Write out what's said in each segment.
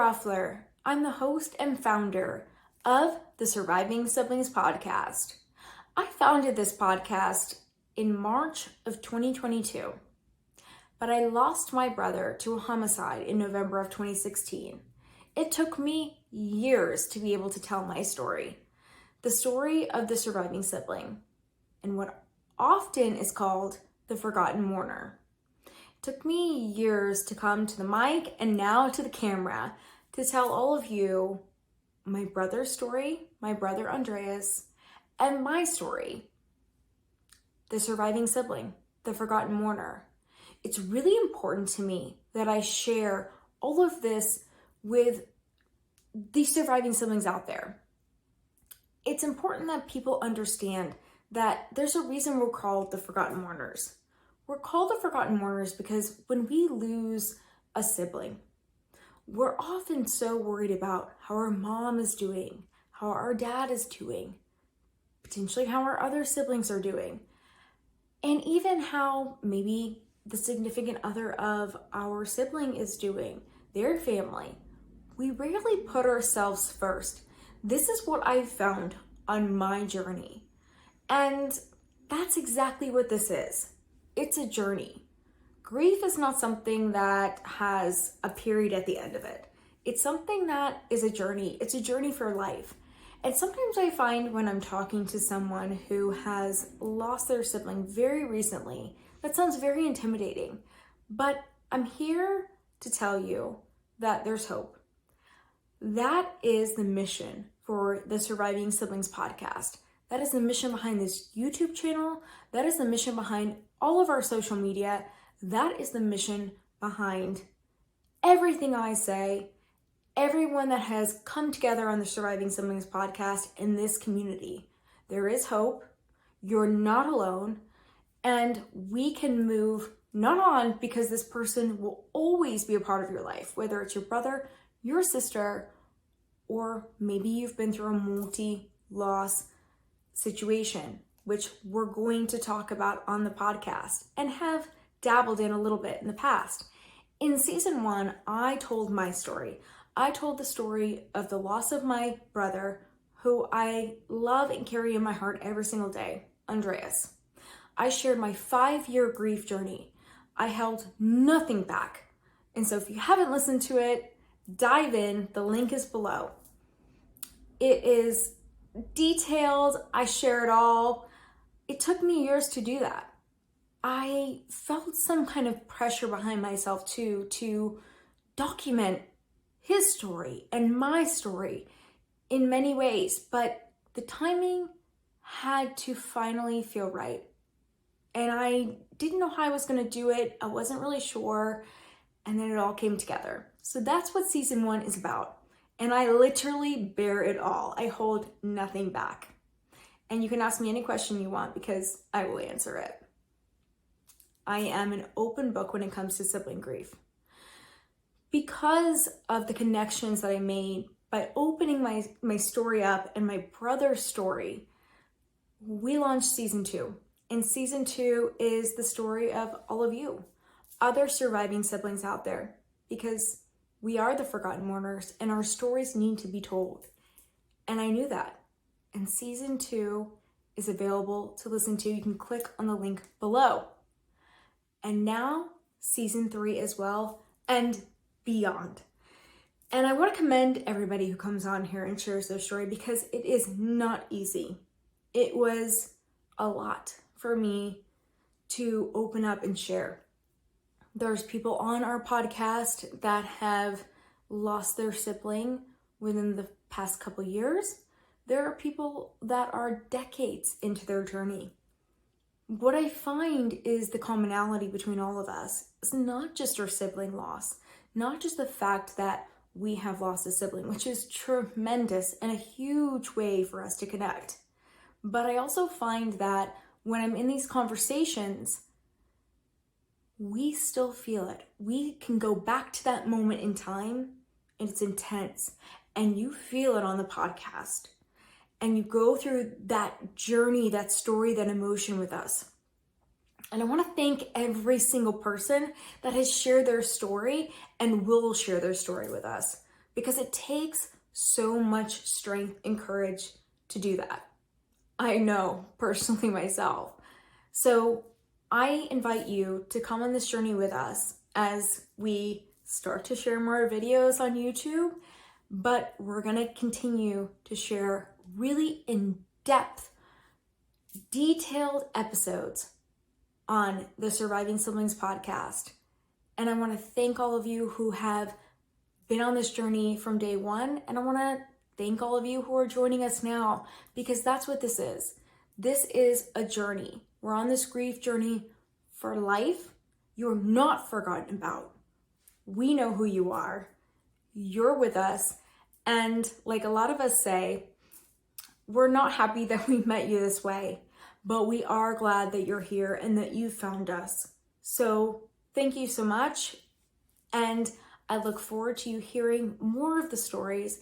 Ruffler. I'm the host and founder of the Surviving Siblings podcast. I founded this podcast in March of 2022, but I lost my brother to a homicide in November of 2016. It took me years to be able to tell my story, the story of the surviving sibling, and what often is called the forgotten mourner. Took me years to come to the mic and now to the camera to tell all of you my brother's story, my brother Andreas, and my story, the surviving sibling, the forgotten mourner. It's really important to me that I share all of this with these surviving siblings out there. It's important that people understand that there's a reason we're called the forgotten mourners. We're called the forgotten mourners because when we lose a sibling, we're often so worried about how our mom is doing, how our dad is doing, potentially how our other siblings are doing, and even how maybe the significant other of our sibling is doing, their family. We rarely put ourselves first. This is what I've found on my journey. And that's exactly what this is. It's a journey. Grief is not something that has a period at the end of it. It's something that is a journey. It's a journey for life. And sometimes I find when I'm talking to someone who has lost their sibling very recently, that sounds very intimidating. But I'm here to tell you that there's hope. That is the mission for the Surviving Siblings podcast. That is the mission behind this YouTube channel. That is the mission behind all of our social media. That is the mission behind everything I say, everyone that has come together on the Surviving Siblings podcast in this community. There is hope. You're not alone. And we can move not on because this person will always be a part of your life, whether it's your brother, your sister, or maybe you've been through a multi-loss situation, which we're going to talk about on the podcast and have dabbled in a little bit in the past. In season 1, I told my story. I told the story of the loss of my brother, who I love and carry in my heart every single day, Andreas. I shared my 5-year grief journey. I held nothing back. And so if you haven't listened to it, dive in. The link is below. It is detailed. I share it all. It took me years to do that. I felt some kind of pressure behind myself too to document his story and my story in many ways, but the timing had to finally feel right. And I didn't know how I was going to do it. I wasn't really sure. And then it all came together. So that's what season 1 is about. And I literally bear it all. I hold nothing back. And you can ask me any question you want because I will answer it. I am an open book when it comes to sibling grief. Because of the connections that I made by opening my story up and my brother's story, we launched season 2. And season 2 is the story of all of you, other surviving siblings out there, because we are the forgotten mourners and our stories need to be told. And I knew that. And season 2 is available to listen to. You can click on the link below. And now season 3 as well and beyond. And I want to commend everybody who comes on here and shares their story because it is not easy. It was a lot for me to open up and share. There's people on our podcast that have lost their sibling within the past couple years. There are people that are decades into their journey. What I find is the commonality between all of us is not just our sibling loss, not just the fact that we have lost a sibling, which is tremendous and a huge way for us to connect. But I also find that when I'm in these conversations, we still feel it. We can go back to that moment in time and it's intense and you feel it on the podcast and you go through that journey, that story, that emotion with us. And I want to thank every single person that has shared their story and will share their story with us. because it takes so much strength and courage to do that. I know personally myself. So I invite you to come on this journey with us as we start to share more videos on YouTube, but we're going to continue to share really in-depth, detailed episodes on the Surviving Siblings podcast. And I want to thank all of you who have been on this journey from day one. And I want to thank all of you who are joining us now, because that's what this is. This is a journey. We're on this grief journey for life. You're not forgotten about. We know who you are. You're with us. And like a lot of us say, we're not happy that we met you this way, but we are glad that you're here and that you found us. So thank you so much. And I look forward to you hearing more of the stories.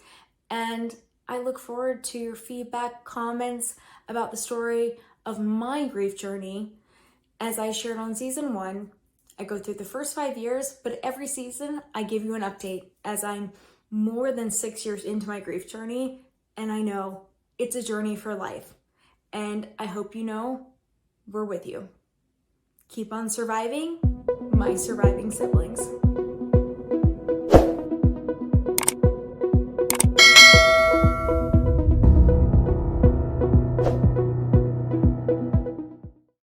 And I look forward to your feedback, comments about the story of my grief journey. As I shared on season 1, I go through the first 5 years, but every season I give you an update as I'm more than 6 years into my grief journey. And I know it's a journey for life. And I hope you know we're with you. Keep on surviving, my surviving siblings.